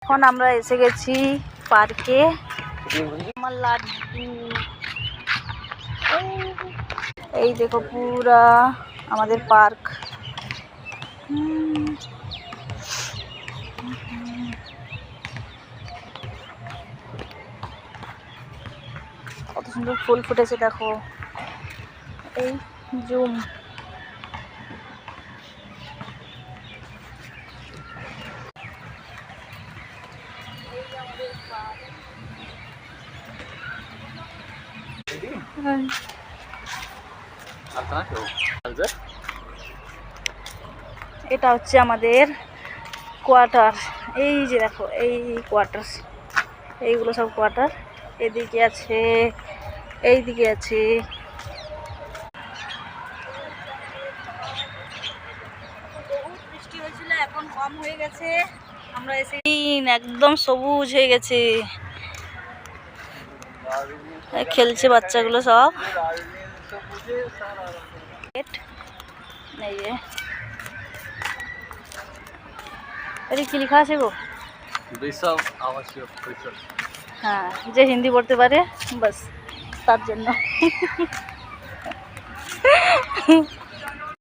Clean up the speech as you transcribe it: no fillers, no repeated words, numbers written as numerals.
এখন আমরা এসে গেছি পার্কে। আমার লাড্ডু, এই দেখো পুরা আমাদের পার্ক। কত সুন্দর ফুল ফুটেছে দেখো, এই জুম। এটা হচ্ছে আমাদের কোয়ার্টার। এই যে দেখো এই কোয়ার্টার, এইগুলো সব কোয়ার্টার। এদিকে আছে, এইদিকে আছে। বহুত বৃষ্টি হয়েছিল, এখন কম হয়ে গেছে। আমরা এসে একদম সবুজ হয়ে গেছে, খেলছে বাচ্চাগুলো সব। এই যে কি লেখা আছে গো? হ্যাঁ, যে হিন্দি পড়তে পারে বাস তার জন্য।